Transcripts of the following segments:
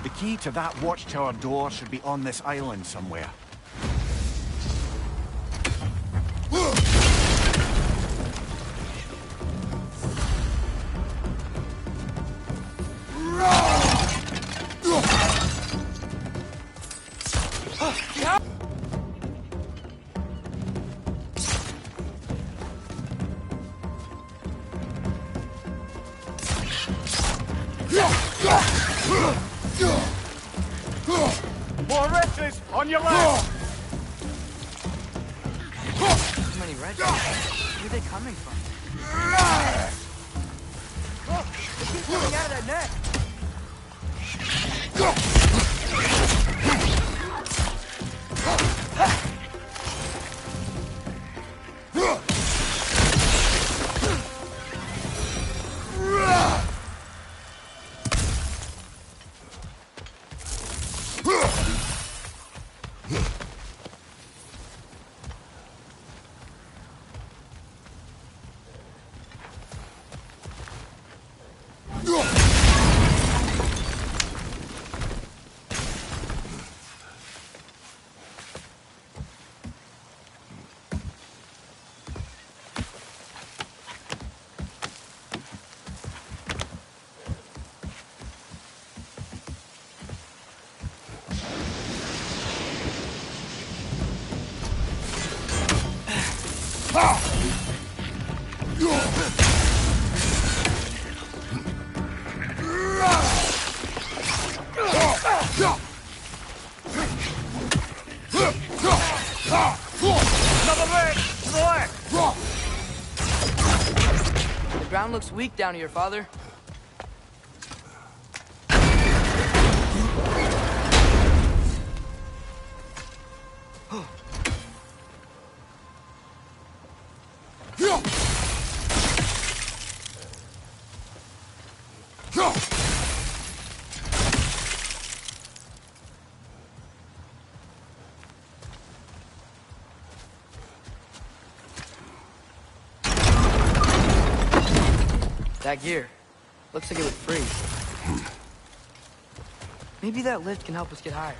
The key to that watchtower door should be on this island somewhere. More wretches on your left! Too many wretches. Where are they coming from? They keep coming out of that net! The ground looks weak down here, Father. That gear. Looks like it would freeze. Maybe that lift can help us get higher.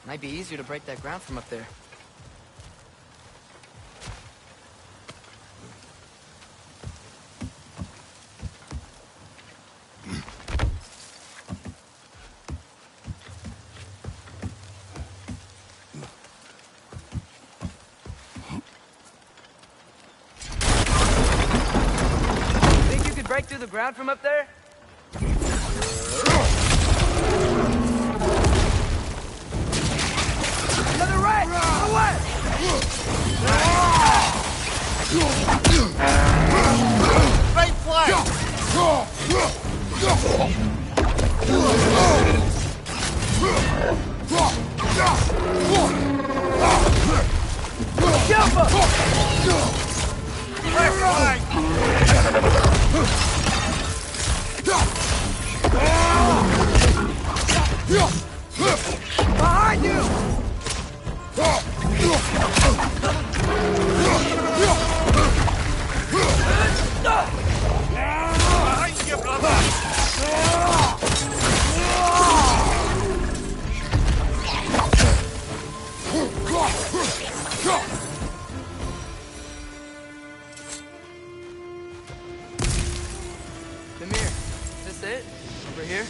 Might be easier to break that ground from up there. Break through the ground from up there? Another right! To the west! Right flank! Left flank! Behind you! Behind you, brother! Mimir, is this it? Over here?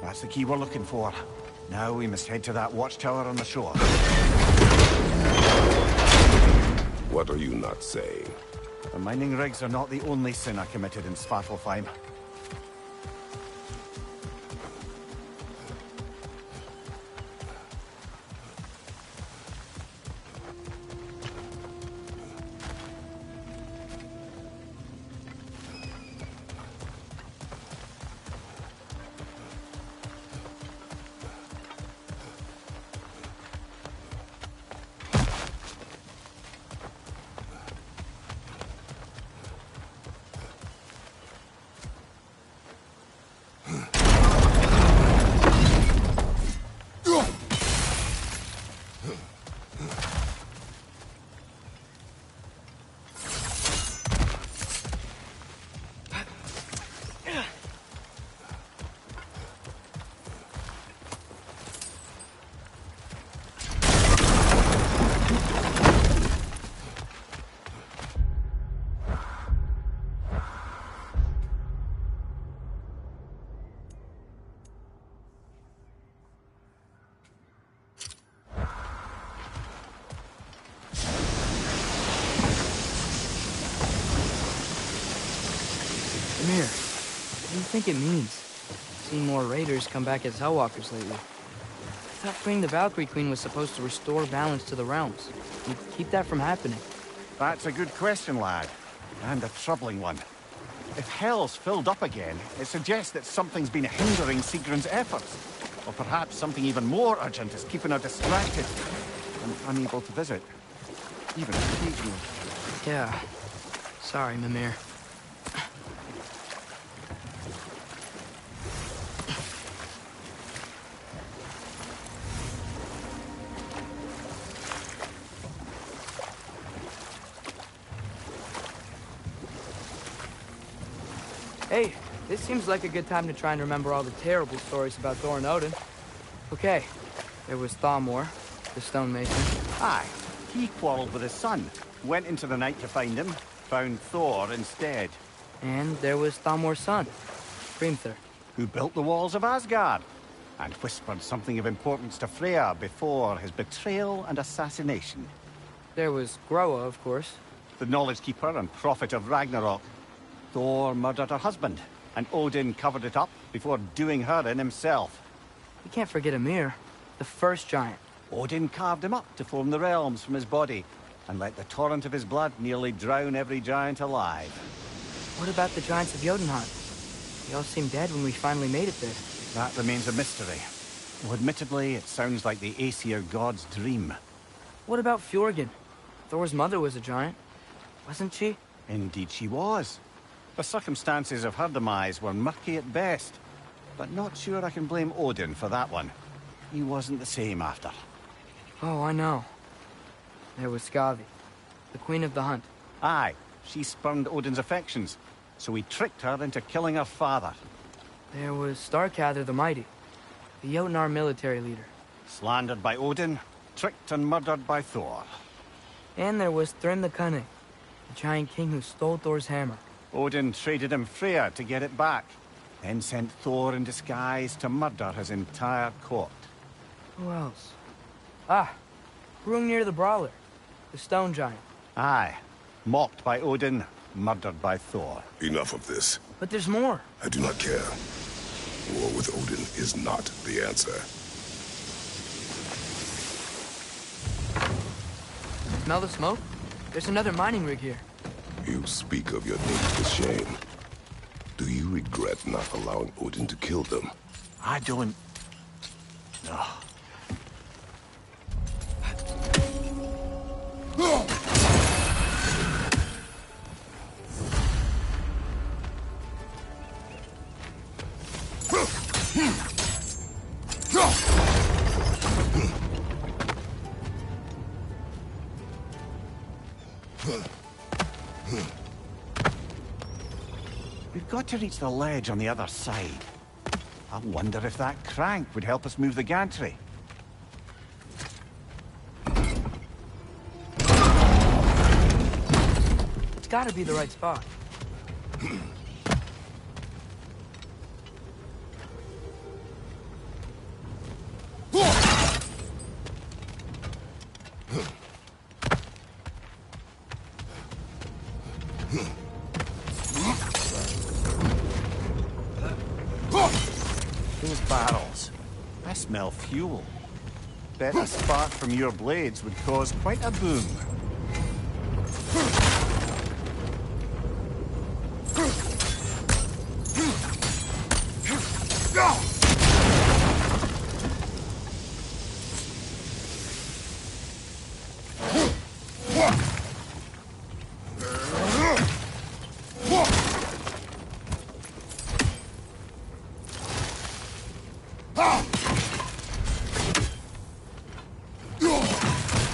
That's the key we're looking for. Now we must head to that watchtower on the shore. What are you not saying? The mining rigs are not the only sin I committed in Svartalfheim. think it means? Seen more raiders come back as Hellwalkers lately. I thought freeing the Valkyrie Queen was supposed to restore balance to the realms. And keep that from happening. That's a good question, lad. And a troubling one. If Hell's filled up again, it suggests that something's been hindering Sigrun's efforts. Or perhaps something even more urgent is keeping her distracted and unable to visit. Even occasionally. Yeah. Sorry, Mimir. Hey, this seems like a good time to try and remember all the terrible stories about Thor and Odin. Okay, there was Thamor, the stonemason. Aye, he quarreled with his son, went into the night to find him, found Thor instead. And there was Thamor's son, Hrimthur. Who built the walls of Asgard, and whispered something of importance to Freya before his betrayal and assassination. There was Groa, of course. The knowledge keeper and prophet of Ragnarok. Thor murdered her husband, and Odin covered it up before doing her in himself. We can't forget Ymir, the first giant. Odin carved him up to form the realms from his body, and let the torrent of his blood nearly drown every giant alive. What about the giants of Jotunheim? They all seemed dead when we finally made it there. That remains a mystery. Though admittedly, it sounds like the Aesir god's dream. What about Fjorgyn? Thor's mother was a giant, wasn't she? Indeed she was. The circumstances of her demise were murky at best, but not sure I can blame Odin for that one. He wasn't the same after. Oh, I know. There was Skavi, the queen of the hunt. Aye, she spurned Odin's affections, so he tricked her into killing her father. There was Starkather the Mighty, the Jotnar military leader. Slandered by Odin, tricked and murdered by Thor. And there was Thrym the Cunning, the giant king who stole Thor's hammer. Odin traded him Freya to get it back, then sent Thor in disguise to murder his entire court. Who else? Ah, Hrungnir the Brawler, the stone giant. Aye, mocked by Odin, murdered by Thor. Enough of this. But there's more. I do not care. War with Odin is not the answer. Smell the smoke? There's another mining rig here. You speak of your deeds with shame. Do you regret not allowing Odin to kill them? I don't... No. We've got to reach the ledge on the other side. I wonder if that crank would help us move the gantry. It's gotta be the right spot. Those barrels. I smell fuel. Bet a spark from your blades would cause quite a boom.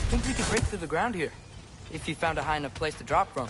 I think we could break through the ground here, if you found a high enough place to drop from.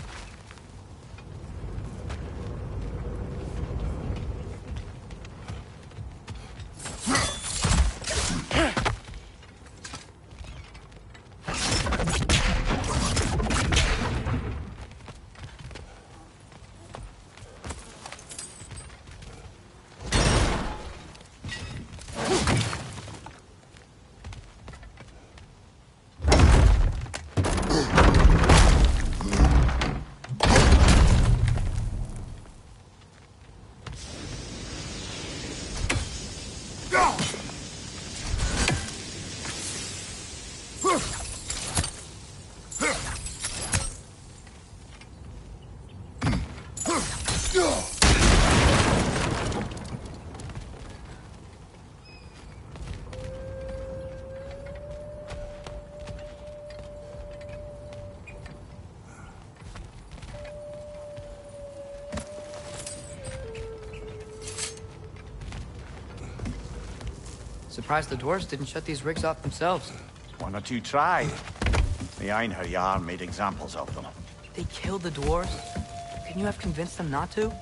Surprised the dwarves didn't shut these rigs off themselves. One or two tried. The Einherjar made examples of them. They killed the dwarves? Couldn't you have convinced them not to?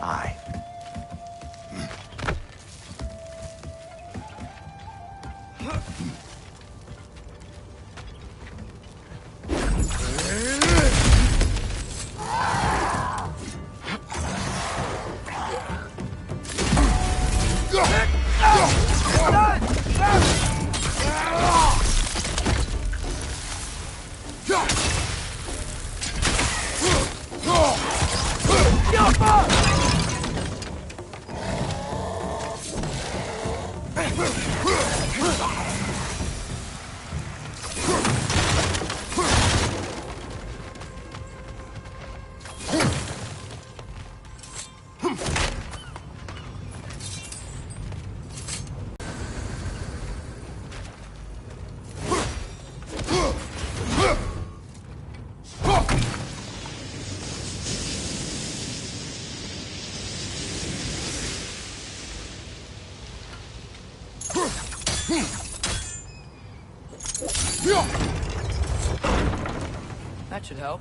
Aye. That should help.